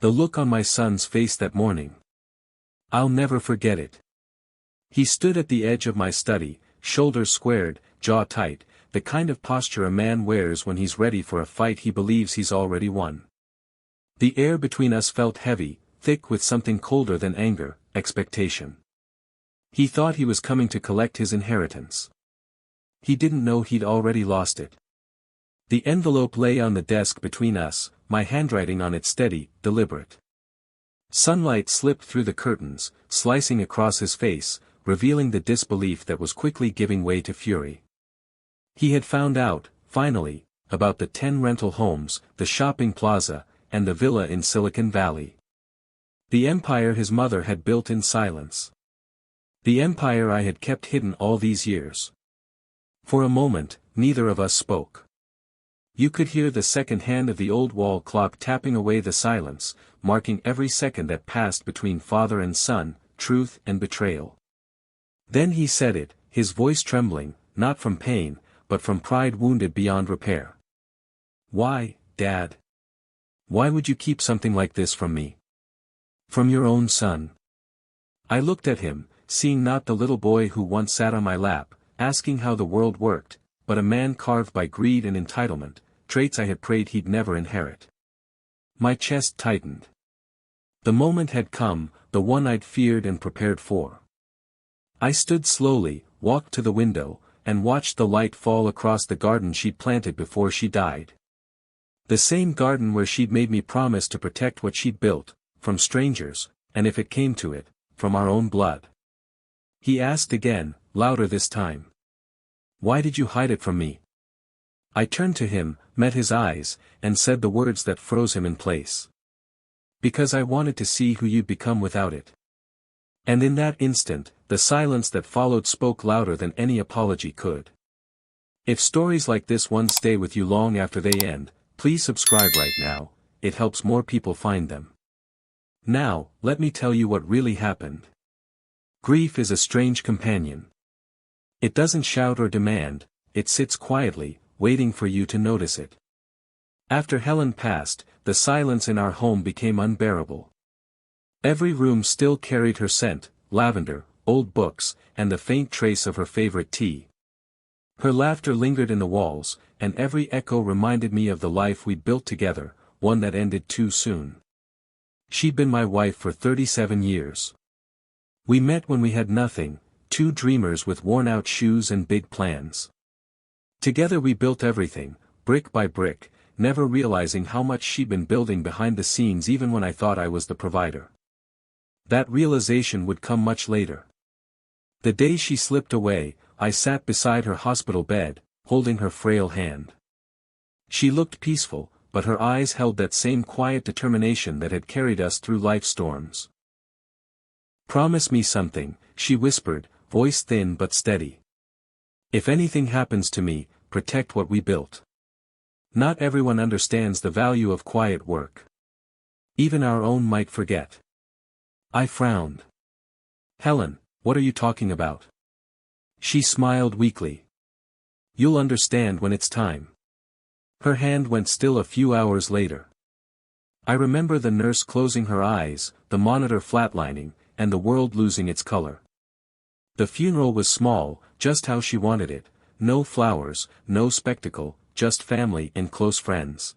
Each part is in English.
The look on my son's face that morning. I'll never forget it. He stood at the edge of my study, shoulders squared, jaw tight, the kind of posture a man wears when he's ready for a fight he believes he's already won. The air between us felt heavy, thick with something colder than anger, expectation. He thought he was coming to collect his inheritance. He didn't know he'd already lost it. The envelope lay on the desk between us, my handwriting on it steady, deliberate. Sunlight slipped through the curtains, slicing across his face, revealing the disbelief that was quickly giving way to fury. He had found out, finally, about the 10 rental homes, the shopping plaza, and the villa in Silicon Valley. The empire his mother had built in silence. The empire I had kept hidden all these years. For a moment, neither of us spoke. You could hear the second hand of the old wall clock tapping away the silence, marking every second that passed between father and son, truth and betrayal. Then he said it, his voice trembling, not from pain, but from pride wounded beyond repair. Why, Dad? Why would you keep something like this from me? From your own son? I looked at him, seeing not the little boy who once sat on my lap, asking how the world worked, but a man carved by greed and entitlement, traits I had prayed he'd never inherit. My chest tightened. The moment had come, the one I'd feared and prepared for. I stood slowly, walked to the window, and watched the light fall across the garden she'd planted before she died. The same garden where she'd made me promise to protect what she'd built, from strangers, and if it came to it, from our own blood. He asked again, louder this time. Why did you hide it from me? I turned to him, met his eyes, and said the words that froze him in place. Because I wanted to see who you'd become without it. And in that instant, the silence that followed spoke louder than any apology could. If stories like this one stay with you long after they end, please subscribe right now, it helps more people find them. Now, let me tell you what really happened. Grief is a strange companion. It doesn't shout or demand, it sits quietly, waiting for you to notice it. After Helen passed, the silence in our home became unbearable. Every room still carried her scent, lavender, old books, and the faint trace of her favorite tea. Her laughter lingered in the walls, and every echo reminded me of the life we'd built together, one that ended too soon. She'd been my wife for 37 years. We met when we had nothing, two dreamers with worn-out shoes and big plans. Together we built everything, brick by brick, never realizing how much she'd been building behind the scenes even when I thought I was the provider. That realization would come much later. The day she slipped away, I sat beside her hospital bed, holding her frail hand. She looked peaceful, but her eyes held that same quiet determination that had carried us through life's storms. Promise me something, she whispered, voice thin but steady. If anything happens to me, protect what we built. Not everyone understands the value of quiet work. Even our own might forget. I frowned. Helen, what are you talking about? She smiled weakly. You'll understand when it's time. Her hand went still a few hours later. I remember the nurse closing her eyes, the monitor flatlining, and the world losing its color. The funeral was small, just how she wanted it, no flowers, no spectacle, just family and close friends.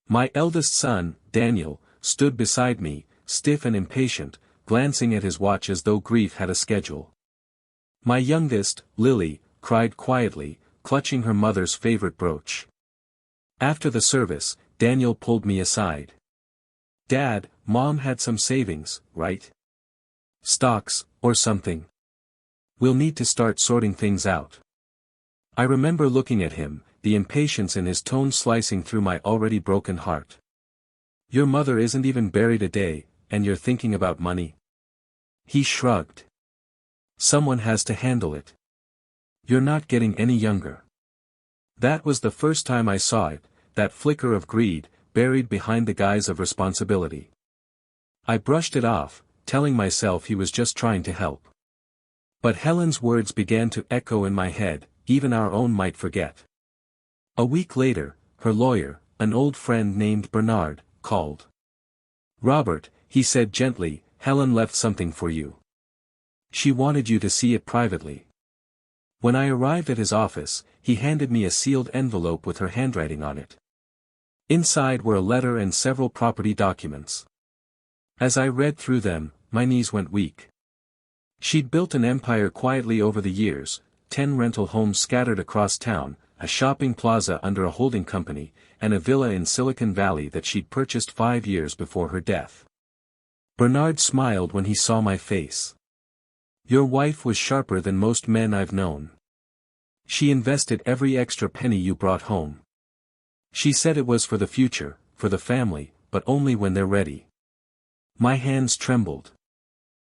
My eldest son, Daniel, stood beside me, stiff and impatient, glancing at his watch as though grief had a schedule. My youngest, Lily, cried quietly, clutching her mother's favorite brooch. After the service, Daniel pulled me aside. Dad, Mom had some savings, right? Stocks, or something. We'll need to start sorting things out. I remember looking at him, the impatience in his tone slicing through my already broken heart. Your mother isn't even buried a day, and you're thinking about money? He shrugged. Someone has to handle it. You're not getting any younger. That was the first time I saw it, that flicker of greed, buried behind the guise of responsibility. I brushed it off, telling myself he was just trying to help. But Helen's words began to echo in my head, even our own might forget. A week later, her lawyer, an old friend named Bernard, called. Robert, he said gently, Helen left something for you. She wanted you to see it privately. When I arrived at his office, he handed me a sealed envelope with her handwriting on it. Inside were a letter and several property documents. As I read through them, my knees went weak. She'd built an empire quietly over the years, 10 rental homes scattered across town, a shopping plaza under a holding company, and a villa in Silicon Valley that she'd purchased 5 years before her death. Bernard smiled when he saw my face. Your wife was sharper than most men I've known. She invested every extra penny you brought home. She said it was for the future, for the family, but only when they're ready. My hands trembled.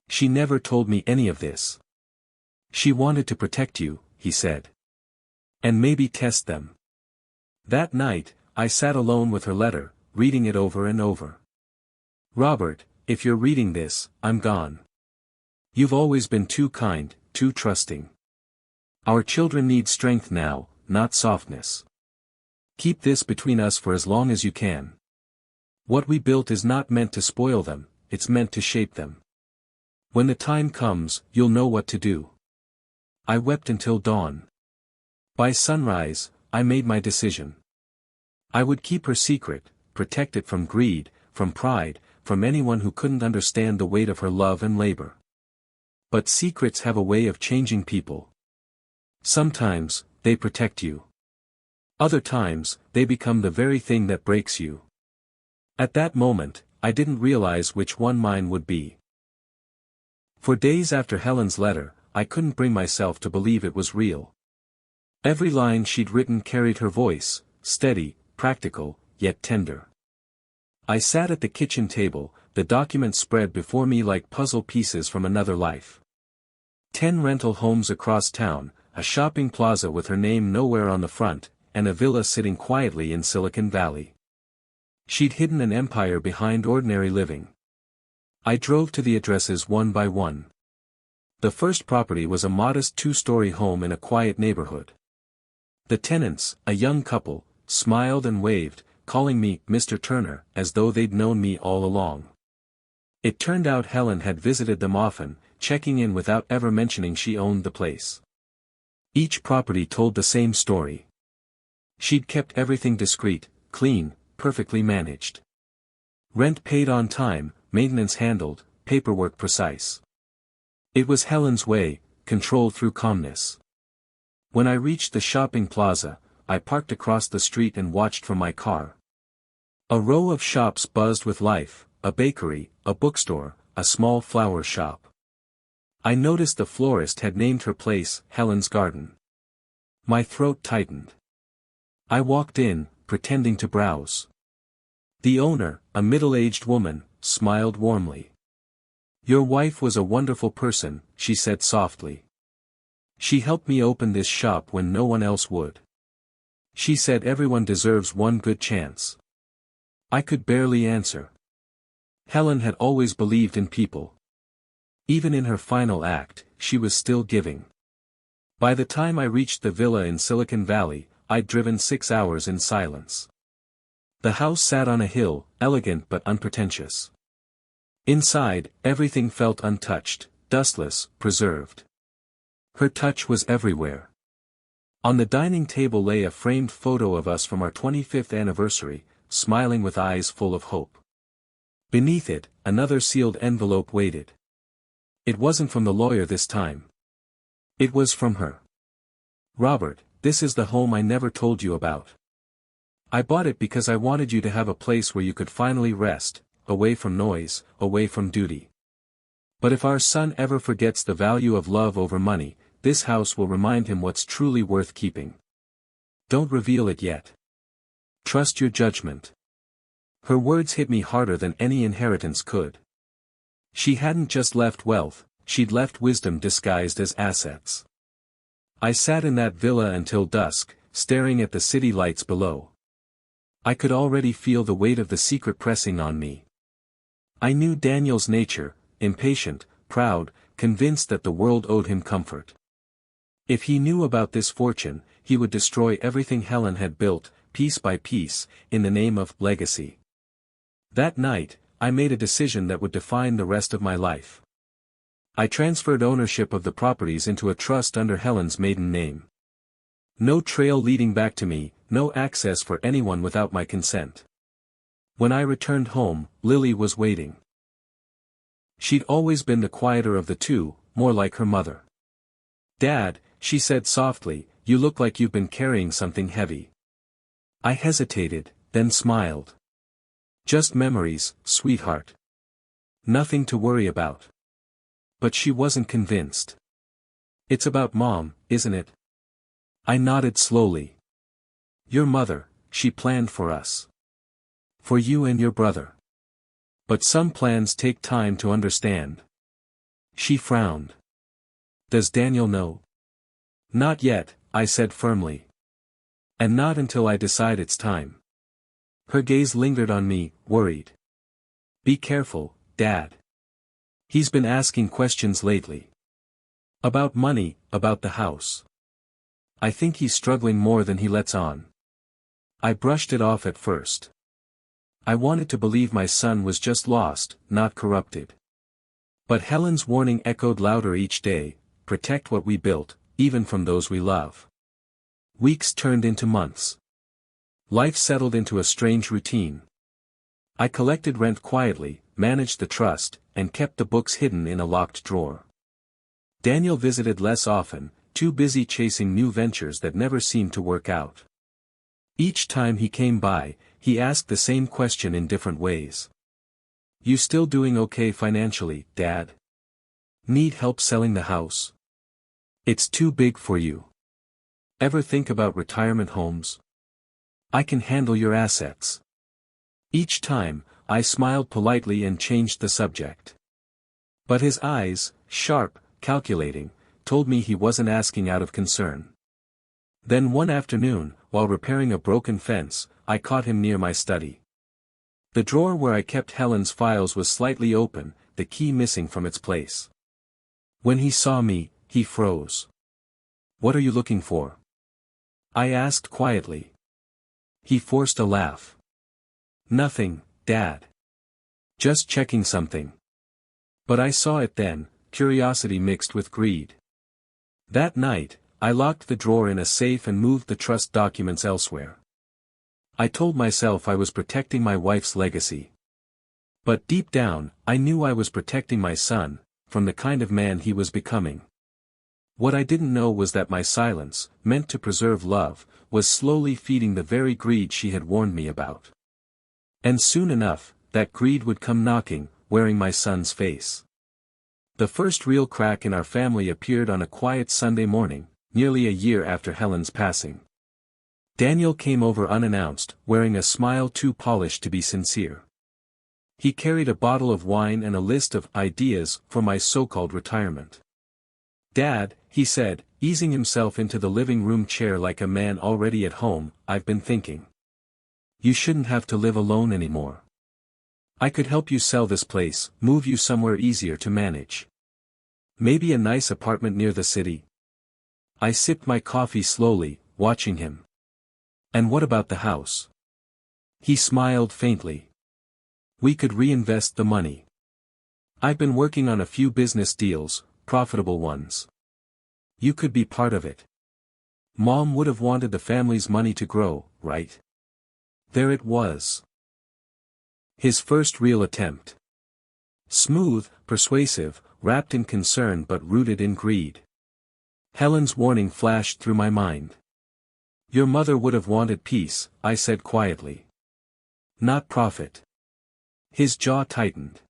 She never told me any of this. She wanted to protect you, he said. And maybe test them. That night, I sat alone with her letter, reading it over and over. Robert, if you're reading this, I'm gone. You've always been too kind, too trusting. Our children need strength now, not softness. Keep this between us for as long as you can. What we built is not meant to spoil them, it's meant to shape them. When the time comes, you'll know what to do. I wept until dawn. By sunrise, I made my decision. I would keep her secret, protect it from greed, from pride, from anyone who couldn't understand the weight of her love and labor. But secrets have a way of changing people. Sometimes, they protect you. Other times, they become the very thing that breaks you. At that moment, I didn't realize which one mine would be. For days after Helen's letter, I couldn't bring myself to believe it was real. Every line she'd written carried her voice, steady, practical, yet tender. I sat at the kitchen table, the documents spread before me like puzzle pieces from another life. 10 rental homes across town, a shopping plaza with her name nowhere on the front, and a villa sitting quietly in Silicon Valley. She'd hidden an empire behind ordinary living. I drove to the addresses one by one. The first property was a modest 2-story home in a quiet neighborhood. The tenants, a young couple, smiled and waved, calling me Mr. Turner as though they'd known me all along. It turned out Helen had visited them often, checking in without ever mentioning she owned the place. Each property told the same story. She'd kept everything discreet, clean, perfectly managed. Rent paid on time, maintenance handled, paperwork precise. It was Helen's way, control through calmness. When I reached the shopping plaza, I parked across the street and watched from my car. A row of shops buzzed with life, a bakery, a bookstore, a small flower shop. I noticed the florist had named her place Helen's Garden. My throat tightened. I walked in, pretending to browse. The owner, a middle-aged woman, smiled warmly. Your wife was a wonderful person, she said softly. She helped me open this shop when no one else would. She said everyone deserves one good chance. I could barely answer. Helen had always believed in people. Even in her final act, she was still giving. By the time I reached the villa in Silicon Valley, I'd driven 6 hours in silence. The house sat on a hill, elegant but unpretentious. Inside, everything felt untouched, dustless, preserved. Her touch was everywhere. On the dining table lay a framed photo of us from our 25th anniversary, smiling with eyes full of hope. Beneath it, another sealed envelope waited. It wasn't from the lawyer this time. It was from her. Robert, this is the home I never told you about. I bought it because I wanted you to have a place where you could finally rest, away from noise, away from duty. But if our son ever forgets the value of love over money, this house will remind him what's truly worth keeping. Don't reveal it yet. Trust your judgment. Her words hit me harder than any inheritance could. She hadn't just left wealth, she'd left wisdom disguised as assets. I sat in that villa until dusk, staring at the city lights below. I could already feel the weight of the secret pressing on me. I knew Daniel's nature, impatient, proud, convinced that the world owed him comfort. If he knew about this fortune, he would destroy everything Helen had built, piece by piece, in the name of legacy. That night, I made a decision that would define the rest of my life. I transferred ownership of the properties into a trust under Helen's maiden name. No trail leading back to me, no access for anyone without my consent. When I returned home, Lily was waiting. She'd always been the quieter of the two, more like her mother. "Dad," she said softly, "you look like you've been carrying something heavy." I hesitated, then smiled. "Just memories, sweetheart. Nothing to worry about." But she wasn't convinced. "It's about Mom, isn't it?" I nodded slowly. "Your mother, she planned for us. For you and your brother. But some plans take time to understand." She frowned. "Does Daniel know?" "Not yet," I said firmly. "And not until I decide it's time." Her gaze lingered on me, worried. "Be careful, Dad. He's been asking questions lately. About money, about the house. I think he's struggling more than he lets on." I brushed it off at first. I wanted to believe my son was just lost, not corrupted. But Helen's warning echoed louder each day: protect what we built, even from those we love. Weeks turned into months. Life settled into a strange routine. I collected rent quietly, managed the trust, and kept the books hidden in a locked drawer. Daniel visited less often, too busy chasing new ventures that never seemed to work out. Each time he came by, he asked the same question in different ways. "You still doing okay financially, Dad? Need help selling the house? It's too big for you. Ever think about retirement homes? I can handle your assets." Each time, I smiled politely and changed the subject. But his eyes, sharp, calculating, told me he wasn't asking out of concern. Then one afternoon, while repairing a broken fence, I caught him near my study. The drawer where I kept Helen's files was slightly open, the key missing from its place. When he saw me, he froze. "What are you looking for?" I asked quietly. He forced a laugh. "Nothing, Dad. Just checking something." But I saw it then, curiosity mixed with greed. That night, I locked the drawer in a safe and moved the trust documents elsewhere. I told myself I was protecting my wife's legacy. But deep down, I knew I was protecting my son, from the kind of man he was becoming. What I didn't know was that my silence, meant to preserve love, was slowly feeding the very greed she had warned me about. And soon enough, that greed would come knocking, wearing my son's face. The first real crack in our family appeared on a quiet Sunday morning, nearly a year after Helen's passing. Daniel came over unannounced, wearing a smile too polished to be sincere. He carried a bottle of wine and a list of ideas for my so-called retirement. "Dad," he said, easing himself into the living room chair like a man already at home, "I've been thinking. You shouldn't have to live alone anymore. I could help you sell this place, move you somewhere easier to manage. Maybe a nice apartment near the city." I sipped my coffee slowly, watching him. "And what about the house?" He smiled faintly. "We could reinvest the money. I've been working on a few business deals, profitable ones. You could be part of it. Mom would have wanted the family's money to grow, right?" There it was. His first real attempt. Smooth, persuasive, wrapped in concern but rooted in greed. Helen's warning flashed through my mind. "Your mother would have wanted peace," I said quietly. "Not profit." His jaw tightened.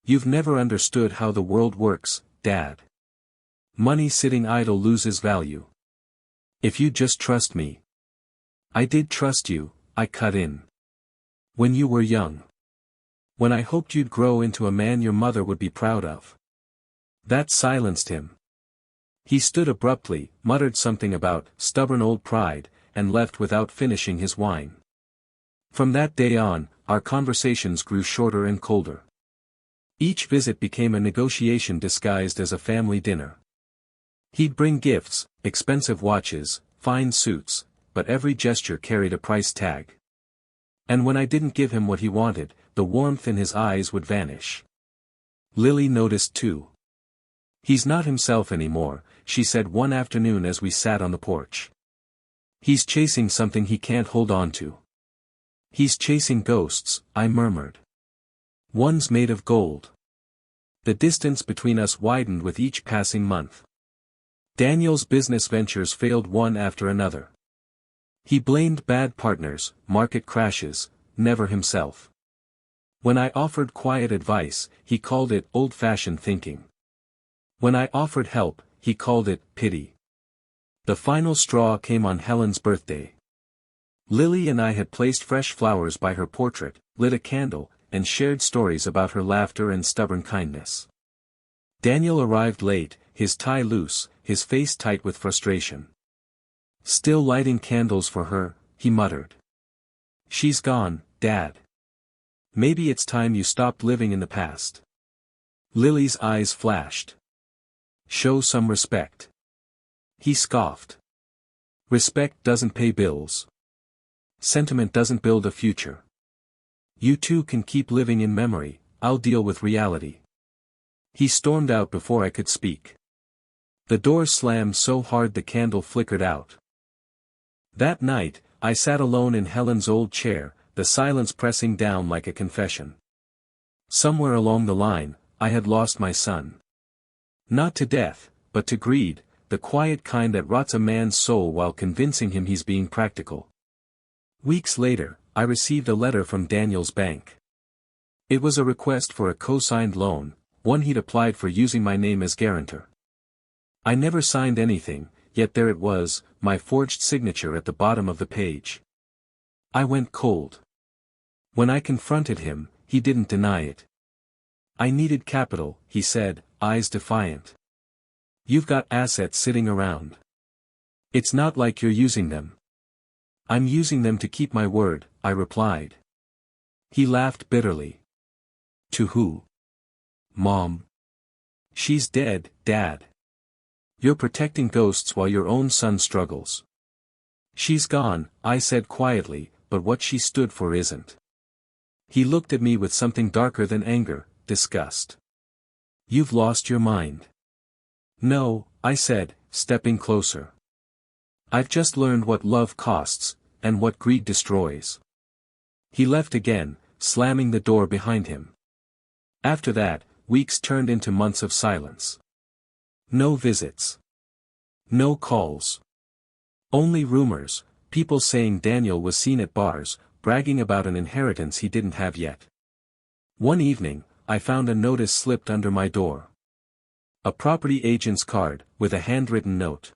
"You've never understood how the world works, Dad. Money sitting idle loses value. If you just trust me." "I did trust you," I cut in. "When you were young. When I hoped you'd grow into a man your mother would be proud of." That silenced him. He stood abruptly, muttered something about stubborn old pride, and left without finishing his wine. From that day on, our conversations grew shorter and colder. Each visit became a negotiation disguised as a family dinner. He'd bring gifts, expensive watches, fine suits, but every gesture carried a price tag. And when I didn't give him what he wanted, the warmth in his eyes would vanish. Lily noticed too. "He's not himself anymore," she said one afternoon as we sat on the porch. "He's chasing something he can't hold on to." "He's chasing ghosts," I murmured. "One's made of gold." The distance between us widened with each passing month. Daniel's business ventures failed one after another. He blamed bad partners, market crashes, never himself. When I offered quiet advice, he called it old-fashioned thinking. When I offered help, he called it pity. The final straw came on Helen's birthday. Lily and I had placed fresh flowers by her portrait, lit a candle, and shared stories about her laughter and stubborn kindness. Daniel arrived late, his tie loose, his face tight with frustration. "Still lighting candles for her," he muttered. "She's gone, Dad. Maybe it's time you stopped living in the past." Lily's eyes flashed. "Show some respect." He scoffed. "Respect doesn't pay bills. Sentiment doesn't build a future. You two can keep living in memory, I'll deal with reality." He stormed out before I could speak. The door slammed so hard the candle flickered out. That night, I sat alone in Helen's old chair, the silence pressing down like a confession. Somewhere along the line, I had lost my son. Not to death, but to greed, the quiet kind that rots a man's soul while convincing him he's being practical. Weeks later, I received a letter from Daniel's bank. It was a request for a co-signed loan, one he'd applied for using my name as guarantor. I never signed anything, yet there it was, my forged signature at the bottom of the page. I went cold. When I confronted him, he didn't deny it. "I needed capital," he said, eyes defiant. "You've got assets sitting around. It's not like you're using them." "I'm using them to keep my word," I replied. He laughed bitterly. "To who?" "Mom." "She's dead, Dad. You're protecting ghosts while your own son struggles." "She's gone," I said quietly, "but what she stood for isn't." He looked at me with something darker than anger, disgust. "You've lost your mind." "No," I said, stepping closer. "I've just learned what love costs, and what greed destroys." He left again, slamming the door behind him. After that, weeks turned into months of silence. No visits. No calls. Only rumors, people saying Daniel was seen at bars, bragging about an inheritance he didn't have yet. One evening, I found a notice slipped under my door. A property agent's card, with a handwritten note.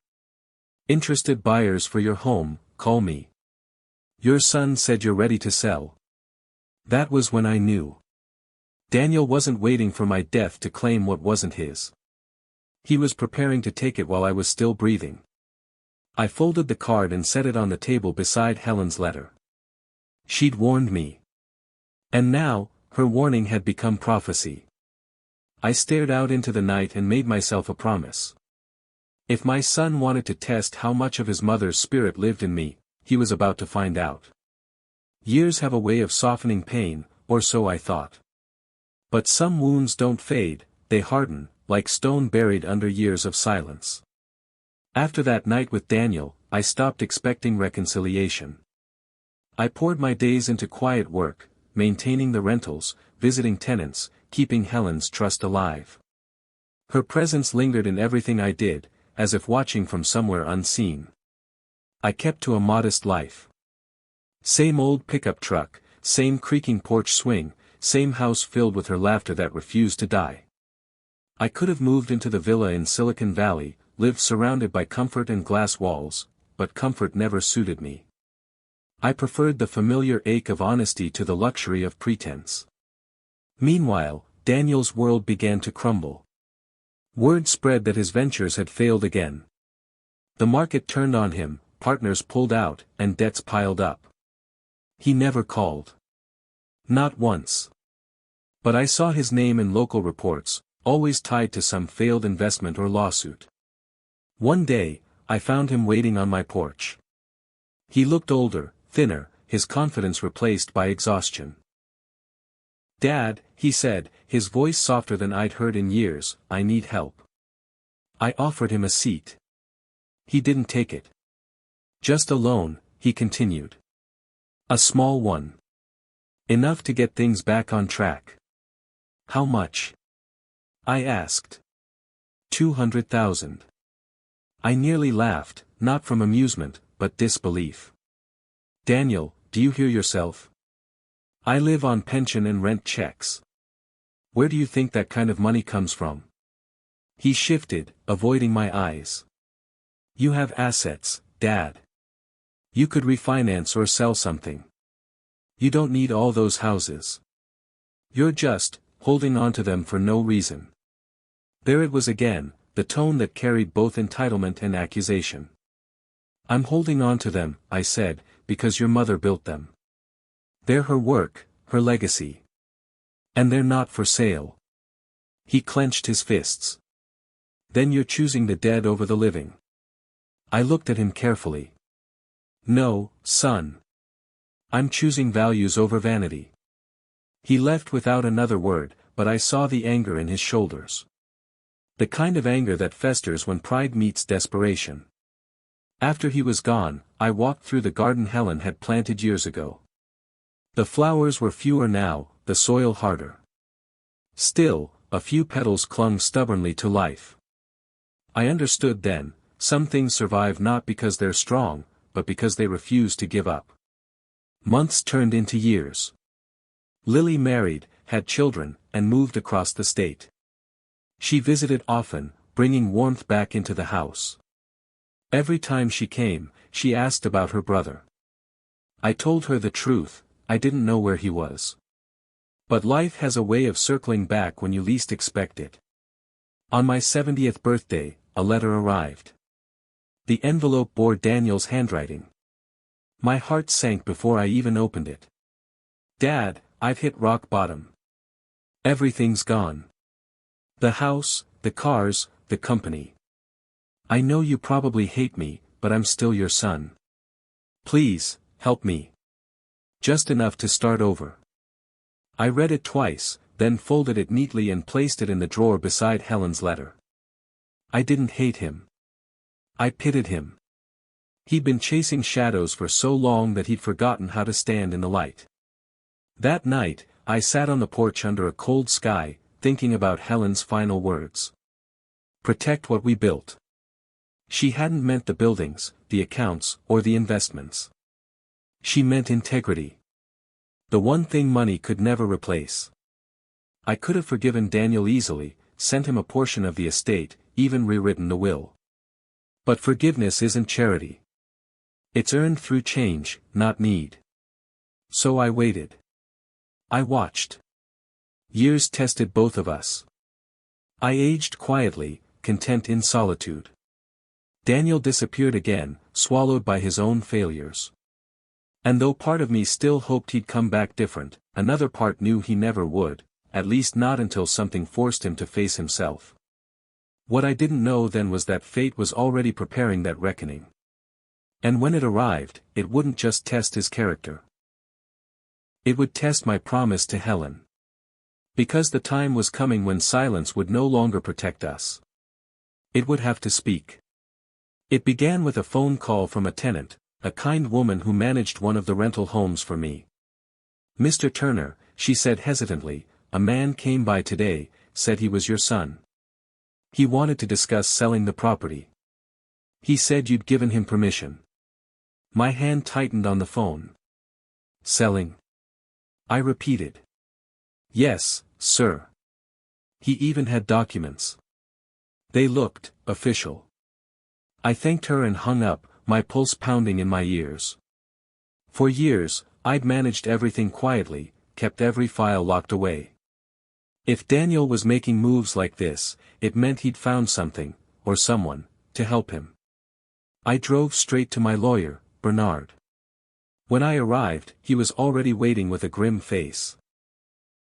"Interested buyers for your home, call me. Your son said you're ready to sell." That was when I knew. Daniel wasn't waiting for my death to claim what wasn't his. He was preparing to take it while I was still breathing. I folded the card and set it on the table beside Helen's letter. She'd warned me. And now, her warning had become prophecy. I stared out into the night and made myself a promise. If my son wanted to test how much of his mother's spirit lived in me, he was about to find out. Years have a way of softening pain, or so I thought. But some wounds don't fade, they harden, like stone buried under years of silence. After that night with Daniel, I stopped expecting reconciliation. I poured my days into quiet work, maintaining the rentals, visiting tenants, keeping Helen's trust alive. Her presence lingered in everything I did, as if watching from somewhere unseen. I kept to a modest life. Same old pickup truck, same creaking porch swing, same house filled with her laughter that refused to die. I could have moved into the villa in Silicon Valley, lived surrounded by comfort and glass walls, but comfort never suited me. I preferred the familiar ache of honesty to the luxury of pretense. Meanwhile, Daniel's world began to crumble. Word spread that his ventures had failed again. The market turned on him, partners pulled out, and debts piled up. He never called. Not once. But I saw his name in local reports, always tied to some failed investment or lawsuit. One day, I found him waiting on my porch. He looked older, thinner, his confidence replaced by exhaustion. "Dad," he said, his voice softer than I'd heard in years, "I need help." I offered him a seat. He didn't take it. "Just a loan," he continued. "A small one. Enough to get things back on track." "How much?" I asked. 200,000. I nearly laughed, not from amusement, but disbelief. "Daniel, do you hear yourself? I live on pension and rent checks. Where do you think that kind of money comes from?" He shifted, avoiding my eyes. "You have assets, Dad. You could refinance or sell something. You don't need all those houses. You're just holding on to them for no reason." There it was again, the tone that carried both entitlement and accusation. "I'm holding on to them," I said, "because your mother built them. They're her work, her legacy. And they're not for sale." He clenched his fists. "Then you're choosing the dead over the living." I looked at him carefully. "No, son. I'm choosing values over vanity." He left without another word, but I saw the anger in his shoulders. The kind of anger that festers when pride meets desperation. After he was gone, I walked through the garden Helen had planted years ago. The flowers were fewer now, the soil harder. Still, a few petals clung stubbornly to life. I understood then, some things survive not because they're strong, but because they refuse to give up. Months turned into years. Lily married, had children, and moved across the state. She visited often, bringing warmth back into the house. Every time she came, she asked about her brother. I told her the truth, I didn't know where he was. But life has a way of circling back when you least expect it. On my 70th birthday, a letter arrived. The envelope bore Daniel's handwriting. My heart sank before I even opened it. "Dad, I've hit rock bottom. Everything's gone. The house, the cars, the company. I know you probably hate me, but I'm still your son. Please, help me. Just enough to start over." I read it twice, then folded it neatly and placed it in the drawer beside Helen's letter. I didn't hate him. I pitied him. He'd been chasing shadows for so long that he'd forgotten how to stand in the light. That night, I sat on the porch under a cold sky, thinking about Helen's final words. Protect what we built. She hadn't meant the buildings, the accounts, or the investments. She meant integrity. The one thing money could never replace. I could have forgiven Daniel easily, sent him a portion of the estate, even rewritten the will. But forgiveness isn't charity. It's earned through change, not need. So I waited. I watched. Years tested both of us. I aged quietly, content in solitude. Daniel disappeared again, swallowed by his own failures. And though part of me still hoped he'd come back different, another part knew he never would, at least not until something forced him to face himself. What I didn't know then was that fate was already preparing that reckoning. And when it arrived, it wouldn't just test his character. It would test my promise to Helen. Because the time was coming when silence would no longer protect us. It would have to speak. It began with a phone call from a tenant, a kind woman who managed one of the rental homes for me. "Mr. Turner," she said hesitantly, "a man came by today, said he was your son. He wanted to discuss selling the property. He said you'd given him permission." My hand tightened on the phone. "Selling?" I repeated. "Yes, sir. He even had documents. They looked official." I thanked her and hung up, my pulse pounding in my ears. For years, I'd managed everything quietly, kept every file locked away. If Daniel was making moves like this, it meant he'd found something, or someone, to help him. I drove straight to my lawyer, Bernard. When I arrived, he was already waiting with a grim face.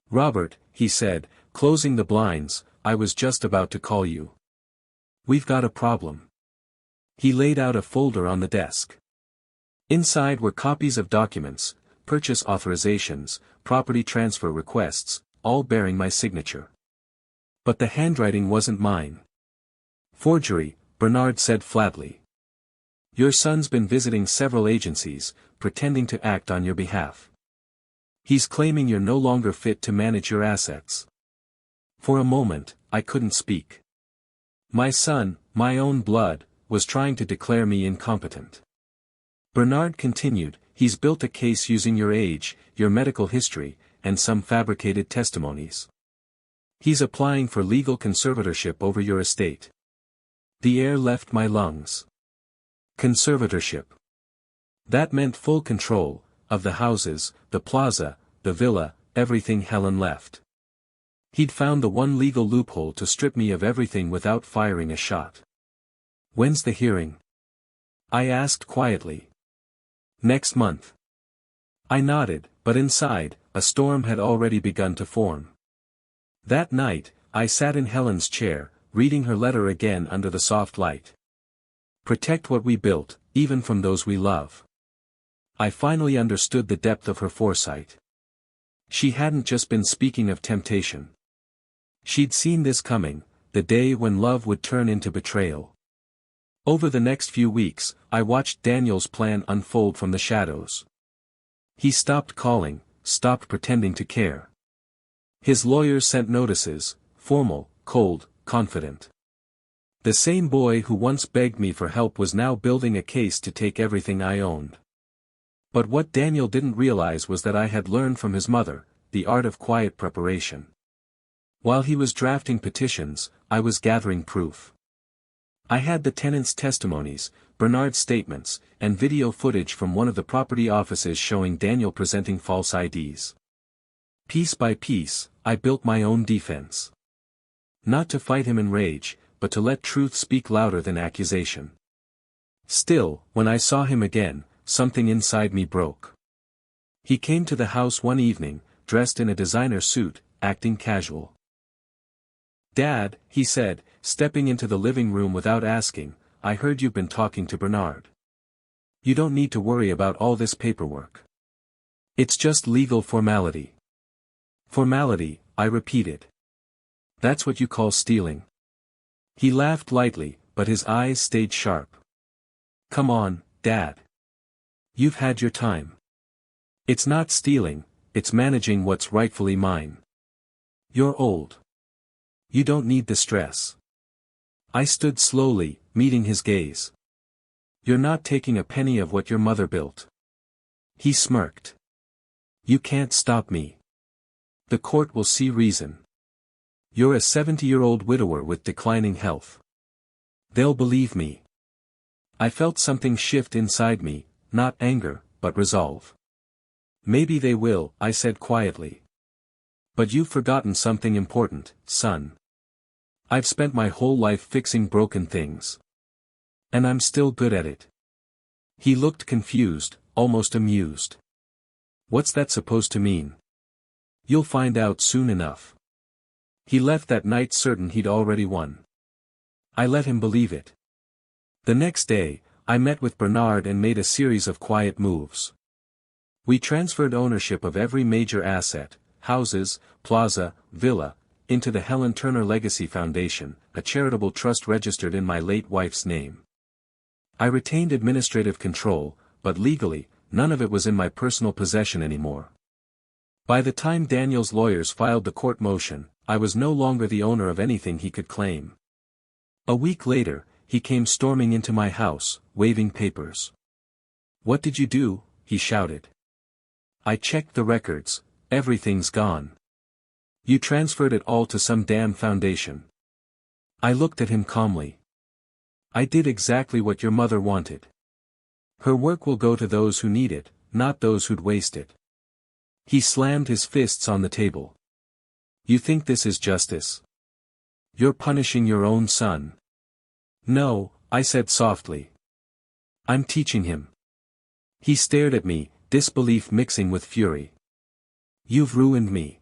"Robert," he said, closing the blinds, "I was just about to call you. We've got a problem." He laid out a folder on the desk. Inside were copies of documents, purchase authorizations, property transfer requests, all bearing my signature. But the handwriting wasn't mine. Forgery, Bernard said flatly. Your son's been visiting several agencies, pretending to act on your behalf. He's claiming you're no longer fit to manage your assets. For a moment, I couldn't speak. My son, my own blood, was trying to declare me incompetent. Bernard continued, he's built a case using your age, your medical history, and some fabricated testimonies. He's applying for legal conservatorship over your estate. The air left my lungs. Conservatorship. That meant full control, of the houses, the plaza, the villa, everything Helen left. He'd found the one legal loophole to strip me of everything without firing a shot. When's the hearing? I asked quietly. Next month. I nodded, but inside, a storm had already begun to form. That night, I sat in Helen's chair, reading her letter again under the soft light. Protect what we built, even from those we love. I finally understood the depth of her foresight. She hadn't just been speaking of temptation. She'd seen this coming, the day when love would turn into betrayal. Over the next few weeks, I watched Daniel's plan unfold from the shadows. He stopped calling, stopped pretending to care. His lawyers sent notices, formal, cold, confident. The same boy who once begged me for help was now building a case to take everything I owned. But what Daniel didn't realize was that I had learned from his mother, the art of quiet preparation. While he was drafting petitions, I was gathering proof. I had the tenants' testimonies, Bernard's statements, and video footage from one of the property offices showing Daniel presenting false IDs. Piece by piece, I built my own defense. Not to fight him in rage, but to let truth speak louder than accusation. Still, when I saw him again, something inside me broke. He came to the house one evening, dressed in a designer suit, acting casual. Dad, he said, stepping into the living room without asking, I heard you've been talking to Bernard. You don't need to worry about all this paperwork. It's just legal formality. Formality, I repeated. That's what you call stealing. He laughed lightly, but his eyes stayed sharp. Come on, Dad. You've had your time. It's not stealing, it's managing what's rightfully mine. You're old. You don't need the stress. I stood slowly, meeting his gaze. You're not taking a penny of what your mother built. He smirked. You can't stop me. The court will see reason. You're a 70-year-old widower with declining health. They'll believe me. I felt something shift inside me, not anger, but resolve. Maybe they will, I said quietly. But you've forgotten something important, son. I've spent my whole life fixing broken things. And I'm still good at it. He looked confused, almost amused. What's that supposed to mean? You'll find out soon enough. He left that night certain he'd already won. I let him believe it. The next day, I met with Bernard and made a series of quiet moves. We transferred ownership of every major asset, houses, plaza, villa, into the Helen Turner Legacy Foundation, a charitable trust registered in my late wife's name. I retained administrative control, but legally, none of it was in my personal possession anymore. By the time Daniel's lawyers filed the court motion, I was no longer the owner of anything he could claim. A week later, he came storming into my house, waving papers. What did you do? He shouted. I checked the records, everything's gone. You transferred it all to some damn foundation. I looked at him calmly. I did exactly what your mother wanted. Her work will go to those who need it, not those who'd waste it. He slammed his fists on the table. You think this is justice? You're punishing your own son. No, I said softly. I'm teaching him. He stared at me, disbelief mixing with fury. You've ruined me.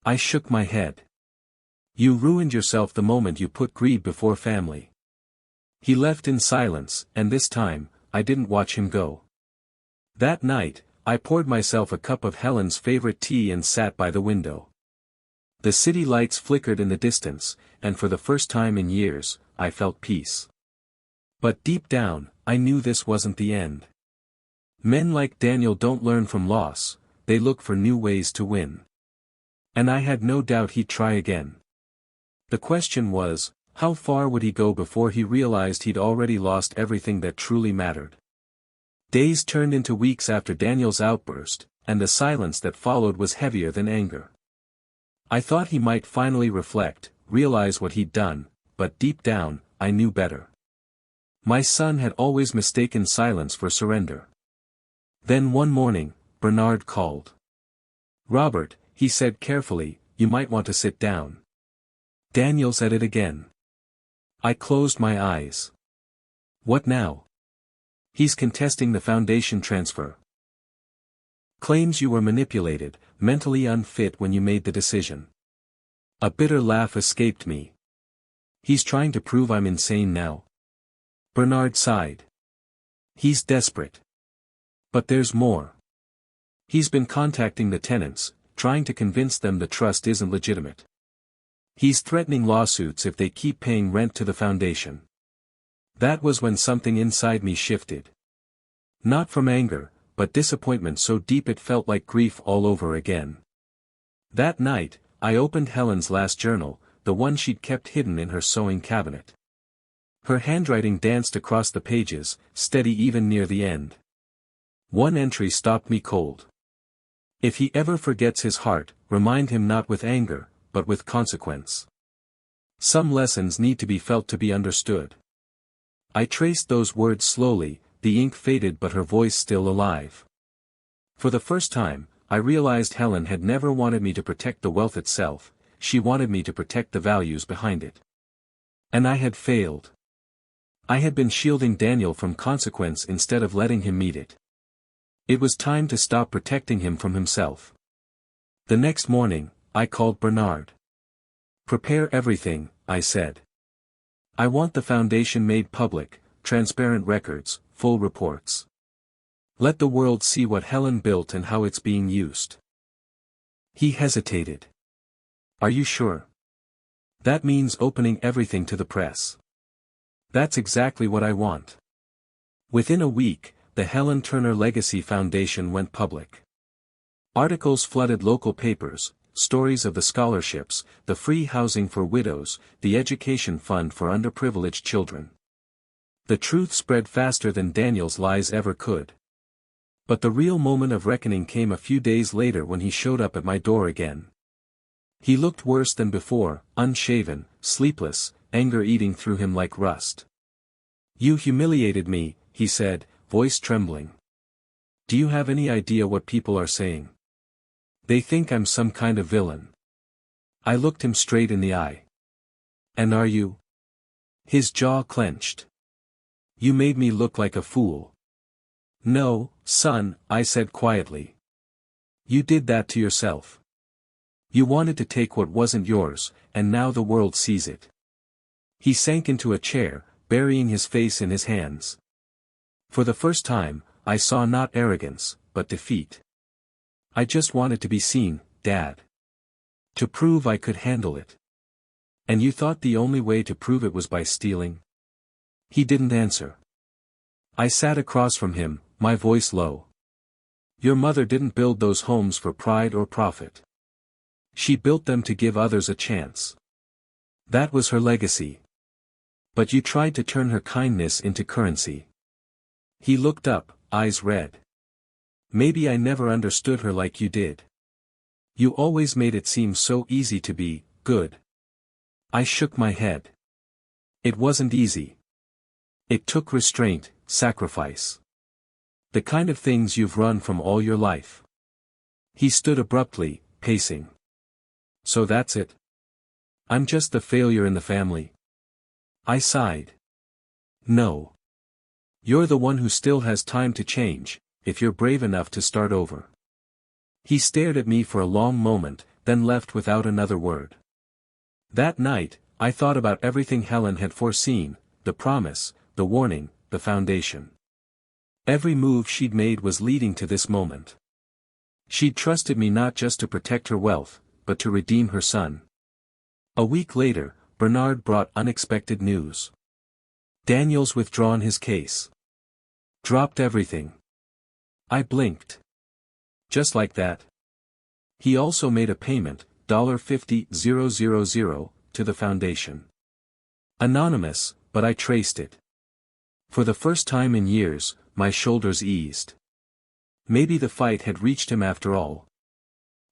I shook my head. You ruined yourself the moment you put greed before family. He left in silence, and this time, I didn't watch him go. That night, I poured myself a cup of Helen's favorite tea and sat by the window. The city lights flickered in the distance, and for the first time in years, I felt peace. But deep down, I knew this wasn't the end. Men like Daniel don't learn from loss, they look for new ways to win. And I had no doubt he'd try again. The question was, how far would he go before he realized he'd already lost everything that truly mattered? Days turned into weeks after Daniel's outburst, and the silence that followed was heavier than anger. I thought he might finally reflect, realize what he'd done, but deep down, I knew better. My son had always mistaken silence for surrender. Then one morning, Bernard called. "Robert," he said carefully, "you might want to sit down." Daniel said it again. I closed my eyes. What now? He's contesting the foundation transfer. Claims you were manipulated, mentally unfit when you made the decision. A bitter laugh escaped me. He's trying to prove I'm insane now. Bernard sighed. He's desperate. But there's more. He's been contacting the tenants, trying to convince them the trust isn't legitimate. He's threatening lawsuits if they keep paying rent to the foundation. That was when something inside me shifted. Not from anger, but disappointment so deep it felt like grief all over again. That night, I opened Helen's last journal, the one she'd kept hidden in her sewing cabinet. Her handwriting danced across the pages, steady even near the end. One entry stopped me cold. If he ever forgets his heart, remind him not with anger, but with consequence. Some lessons need to be felt to be understood. I traced those words slowly, the ink faded but her voice still alive. For the first time, I realized Helen had never wanted me to protect the wealth itself, she wanted me to protect the values behind it. And I had failed. I had been shielding Daniel from consequence instead of letting him meet it. It was time to stop protecting him from himself. The next morning, I called Bernard. "Prepare everything," I said. "I want the foundation made public, transparent records, full reports. Let the world see what Helen built and how it's being used." He hesitated. "Are you sure? That means opening everything to the press." "That's exactly what I want." Within a week, the Helen Turner Legacy Foundation went public. Articles flooded local papers, stories of the scholarships, the free housing for widows, the education fund for underprivileged children. The truth spread faster than Daniel's lies ever could. But the real moment of reckoning came a few days later when he showed up at my door again. He looked worse than before, unshaven, sleepless, anger eating through him like rust. "You humiliated me," he said, voice trembling. "Do you have any idea what people are saying? They think I'm some kind of villain." I looked him straight in the eye. "And are you?" His jaw clenched. "You made me look like a fool." "No, son," I said quietly. "You did that to yourself. You wanted to take what wasn't yours, and now the world sees it." He sank into a chair, burying his face in his hands. For the first time, I saw not arrogance, but defeat. "I just wanted to be seen, Dad. To prove I could handle it." "And you thought the only way to prove it was by stealing?" He didn't answer. I sat across from him, my voice low. "Your mother didn't build those homes for pride or profit. She built them to give others a chance. That was her legacy. But you tried to turn her kindness into currency." He looked up, eyes red. "Maybe I never understood her like you did. You always made it seem so easy to be good." I shook my head. It wasn't easy. It took restraint, sacrifice. The kind of things you've run from all your life. He stood abruptly, pacing. "So that's it? I'm just the failure in the family?" I sighed. "No. You're the one who still has time to change, if you're brave enough to start over." He stared at me for a long moment, then left without another word. That night, I thought about everything Helen had foreseen, the promise, the warning, the foundation. Every move she'd made was leading to this moment. She'd trusted me not just to protect her wealth, but to redeem her son. A week later, Bernard brought unexpected news. Daniel's withdrawn his case. Dropped everything. I blinked. Just like that. He also made a payment, $50,000, to the foundation. Anonymous, but I traced it. For the first time in years, my shoulders eased. Maybe the fight had reached him after all.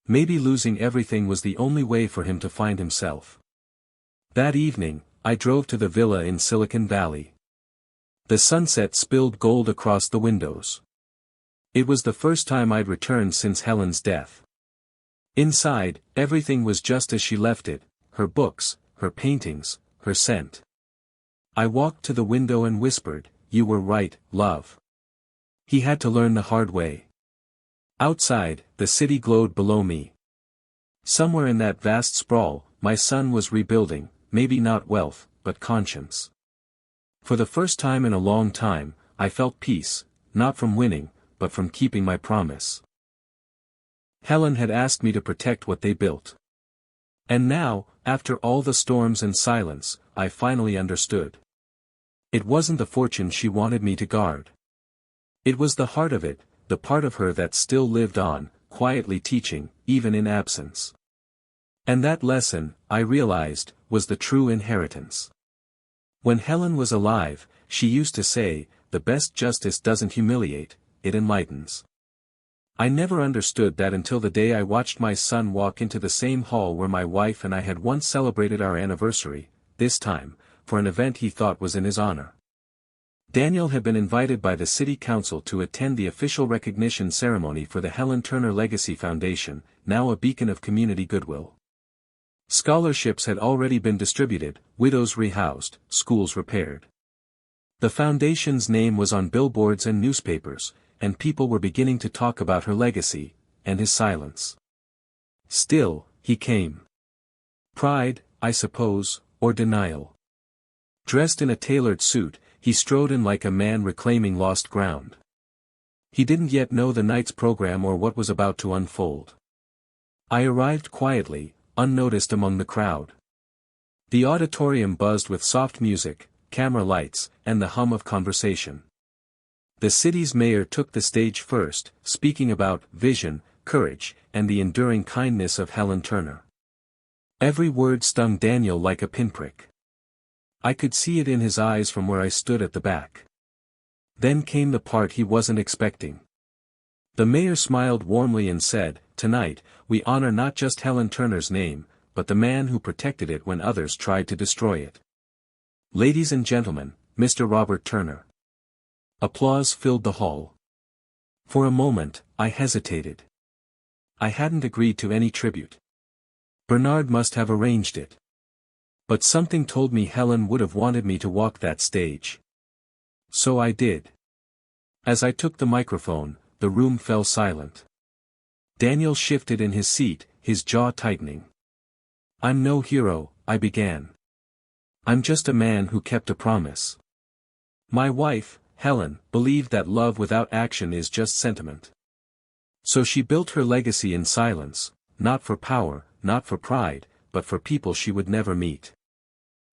Maybe losing everything was the only way for him to find himself. That evening, I drove to the villa in Silicon Valley. The sunset spilled gold across the windows. It was the first time I'd returned since Helen's death. Inside, everything was just as she left it, her books, her paintings, her scent. I walked to the window and whispered, "You were right, love." He had to learn the hard way. Outside, the city glowed below me. Somewhere in that vast sprawl, my son was rebuilding, maybe not wealth, but conscience. For the first time in a long time, I felt peace, not from winning, but from keeping my promise. Helen had asked me to protect what they built. And now, after all the storms and silence, I finally understood. It wasn't the fortune she wanted me to guard. It was the heart of it, the part of her that still lived on, quietly teaching, even in absence. And that lesson, I realized, was the true inheritance. When Helen was alive, she used to say, "The best justice doesn't humiliate, it enlightens." I never understood that until the day I watched my son walk into the same hall where my wife and I had once celebrated our anniversary, this time, for an event he thought was in his honor. Daniel had been invited by the city council to attend the official recognition ceremony for the Helen Turner Legacy Foundation, now a beacon of community goodwill. Scholarships had already been distributed, widows rehoused, schools repaired. The foundation's name was on billboards and newspapers, and people were beginning to talk about her legacy, and his silence. Still, he came. Pride, I suppose, or denial. Dressed in a tailored suit, he strode in like a man reclaiming lost ground. He didn't yet know the night's program or what was about to unfold. I arrived quietly, unnoticed among the crowd. The auditorium buzzed with soft music, camera lights, and the hum of conversation. The city's mayor took the stage first, speaking about vision, courage, and the enduring kindness of Helen Turner. Every word stung Daniel like a pinprick. I could see it in his eyes from where I stood at the back. Then came the part he wasn't expecting. The mayor smiled warmly and said, "Tonight, we honor not just Helen Turner's name, but the man who protected it when others tried to destroy it. Ladies and gentlemen, Mr. Robert Turner." Applause filled the hall. For a moment, I hesitated. I hadn't agreed to any tribute. Bernard must have arranged it. But something told me Helen would have wanted me to walk that stage. So I did. As I took the microphone, the room fell silent. Daniel shifted in his seat, his jaw tightening. "I'm no hero," I began. "I'm just a man who kept a promise. My wife, Helen, believed that love without action is just sentiment. So she built her legacy in silence, not for power, not for pride, but for people she would never meet.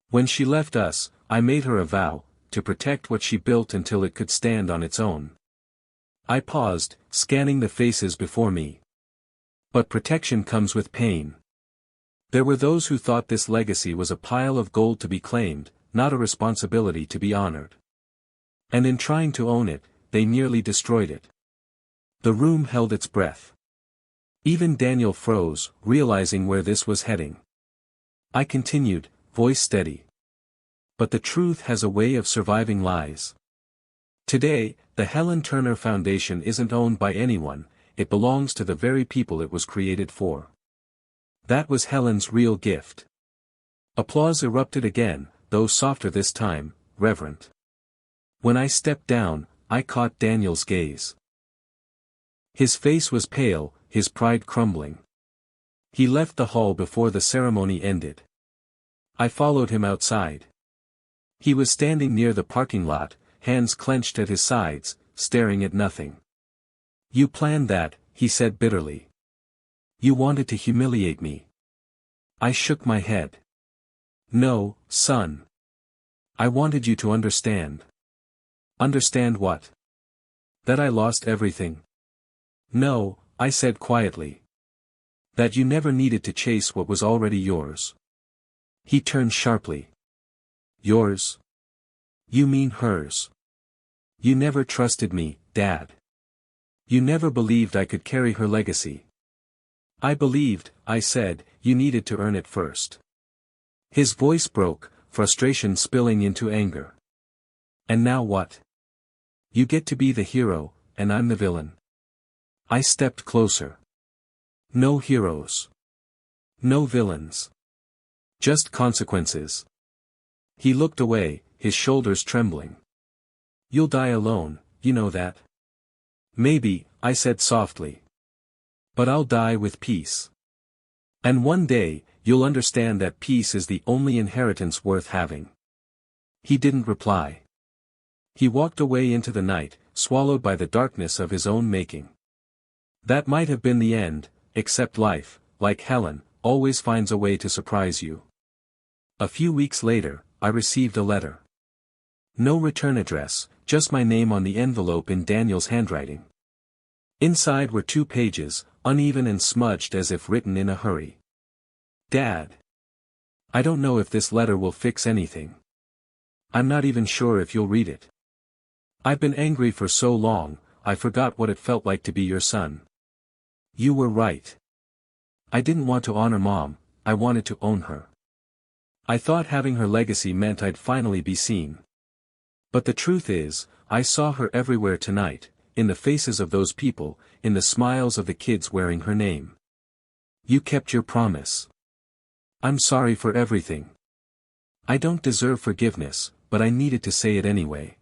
When she left us, I made her a vow, to protect what she built until it could stand on its own." I paused, scanning the faces before me. But protection comes with pain. There were those who thought this legacy was a pile of gold to be claimed, not a responsibility to be honored. And in trying to own it, they nearly destroyed it. The room held its breath. Even Daniel froze, realizing where this was heading. I continued, voice steady. "But the truth has a way of surviving lies. Today, the Helen Turner Foundation isn't owned by anyone, it belongs to the very people it was created for. That was Helen's real gift." Applause erupted again, though softer this time, reverent. When I stepped down, I caught Daniel's gaze. His face was pale, his pride crumbling. He left the hall before the ceremony ended. I followed him outside. He was standing near the parking lot, hands clenched at his sides, staring at nothing. "You planned that," he said bitterly. "You wanted to humiliate me." I shook my head. No, son. I wanted you to understand. Understand what? That I lost everything. No, I said quietly. That you never needed to chase what was already yours. He turned sharply. Yours? You mean hers? You never trusted me, Dad. You never believed I could carry her legacy. I believed, I said, you needed to earn it first. His voice broke, frustration spilling into anger. And now what? You get to be the hero, and I'm the villain. I stepped closer. No heroes. No villains. Just consequences. He looked away, his shoulders trembling. You'll die alone, you know that. Maybe, I said softly. But I'll die with peace. And one day, you'll understand that peace is the only inheritance worth having. He didn't reply. He walked away into the night, swallowed by the darkness of his own making. That might have been the end, except life, like Helen, always finds a way to surprise you. A few weeks later, I received a letter. No return address, just my name on the envelope in Daniel's handwriting. Inside were 2 pages, uneven and smudged as if written in a hurry. Dad. I don't know if this letter will fix anything. I'm not even sure if you'll read it. I've been angry for so long, I forgot what it felt like to be your son. You were right. I didn't want to honor Mom, I wanted to own her. I thought having her legacy meant I'd finally be seen. But the truth is, I saw her everywhere tonight, in the faces of those people, in the smiles of the kids wearing her name. You kept your promise. I'm sorry for everything. I don't deserve forgiveness, but I needed to say it anyway.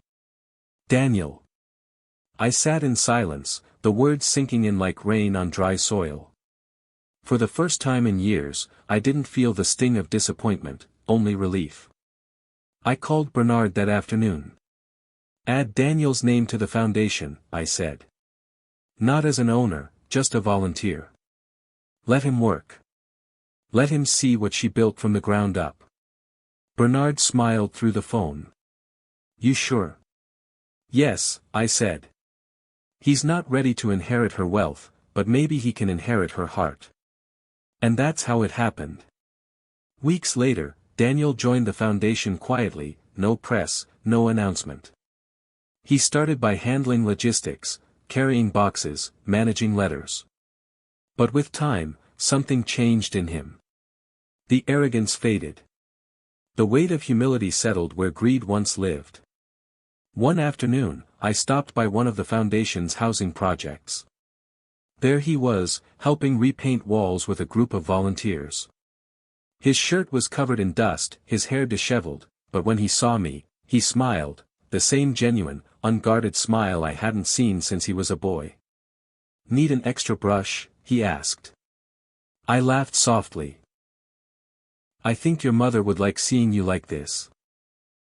Daniel. I sat in silence, the words sinking in like rain on dry soil. For the first time in years, I didn't feel the sting of disappointment, only relief. I called Bernard that afternoon. Add Daniel's name to the foundation, I said. Not as an owner, just a volunteer. Let him work. Let him see what she built from the ground up. Bernard smiled through the phone. You sure? Yes, I said. He's not ready to inherit her wealth, but maybe he can inherit her heart. And that's how it happened. Weeks later, Daniel joined the foundation quietly, no press, no announcement. He started by handling logistics, carrying boxes, managing letters. But with time, something changed in him. The arrogance faded. The weight of humility settled where greed once lived. One afternoon, I stopped by one of the foundation's housing projects. There he was, helping repaint walls with a group of volunteers. His shirt was covered in dust, his hair disheveled, but when he saw me, he smiled, the same genuine, unguarded smile I hadn't seen since he was a boy. Need an extra brush? He asked. I laughed softly. I think your mother would like seeing you like this.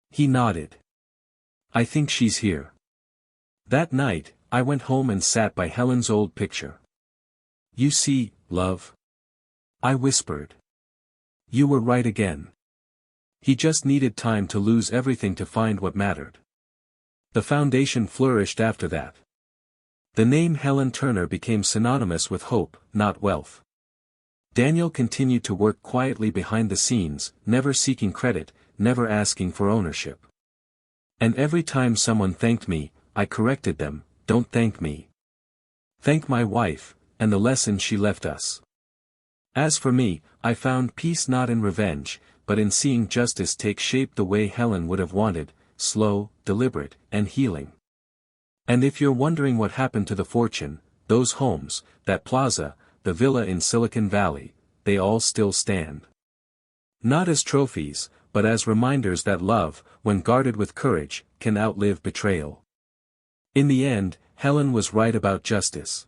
He nodded. I think she's here. That night, I went home and sat by Helen's old picture. You see, love? I whispered. You were right again. He just needed time to lose everything to find what mattered. The foundation flourished after that. The name Helen Turner became synonymous with hope, not wealth. Daniel continued to work quietly behind the scenes, never seeking credit, never asking for ownership. And every time someone thanked me, I corrected them, don't thank me. Thank my wife, and the lesson she left us. As for me, I found peace not in revenge, but in seeing justice take shape the way Helen would have wanted, slow, deliberate, and healing. And if you're wondering what happened to the fortune, those homes, that plaza, the villa in Silicon Valley, they all still stand. Not as trophies, but as reminders that love, when guarded with courage, can outlive betrayal. In the end, Helen was right about justice.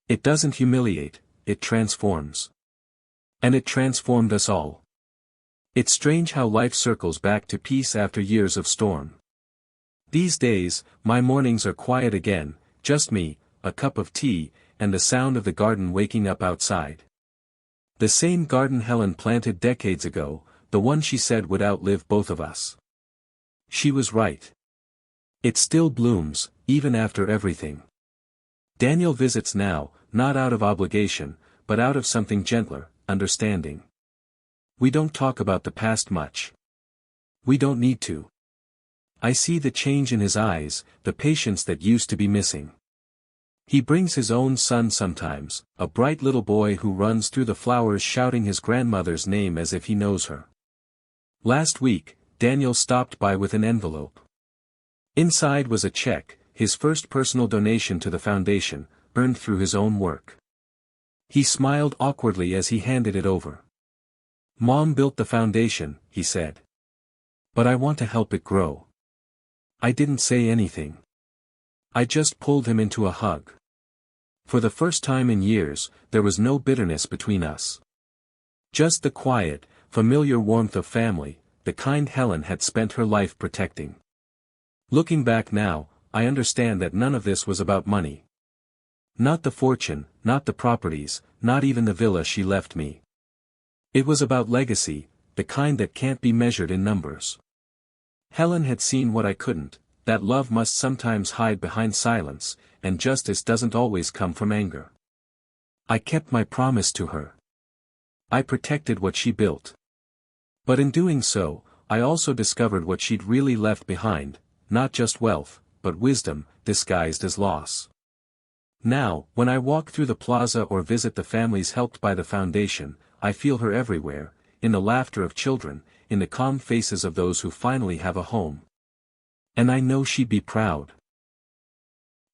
It doesn't humiliate, it transforms. And it transformed us all. It's strange how life circles back to peace after years of storm. These days, my mornings are quiet again, just me, a cup of tea, and the sound of the garden waking up outside. The same garden Helen planted decades ago, the one she said would outlive both of us. She was right. It still blooms, even after everything. Daniel visits now, not out of obligation, but out of something gentler, understanding. We don't talk about the past much. We don't need to. I see the change in his eyes, the patience that used to be missing. He brings his own son sometimes, a bright little boy who runs through the flowers shouting his grandmother's name as if he knows her. Last week, Daniel stopped by with an envelope. Inside was a check, his first personal donation to the foundation, earned through his own work. He smiled awkwardly as he handed it over. "Mom built the foundation," he said. "But I want to help it grow." I didn't say anything. I just pulled him into a hug. For the first time in years, there was no bitterness between us. Just the quiet, familiar warmth of family, the kind Helen had spent her life protecting. Looking back now, I understand that none of this was about money. Not the fortune, not the properties, not even the villa she left me. It was about legacy, the kind that can't be measured in numbers. Helen had seen what I couldn't, that love must sometimes hide behind silence, and justice doesn't always come from anger. I kept my promise to her. I protected what she built. But in doing so, I also discovered what she'd really left behind, not just wealth, but wisdom, disguised as loss. Now, when I walk through the plaza or visit the families helped by the foundation, I feel her everywhere, in the laughter of children, in the calm faces of those who finally have a home. And I know she'd be proud.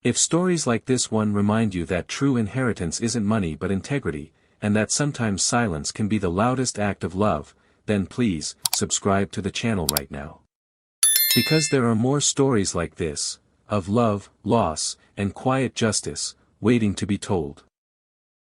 If stories like this one remind you that true inheritance isn't money but integrity, and that sometimes silence can be the loudest act of love, then please, subscribe to the channel right now. Because there are more stories like this, of love, loss, and quiet justice, waiting to be told.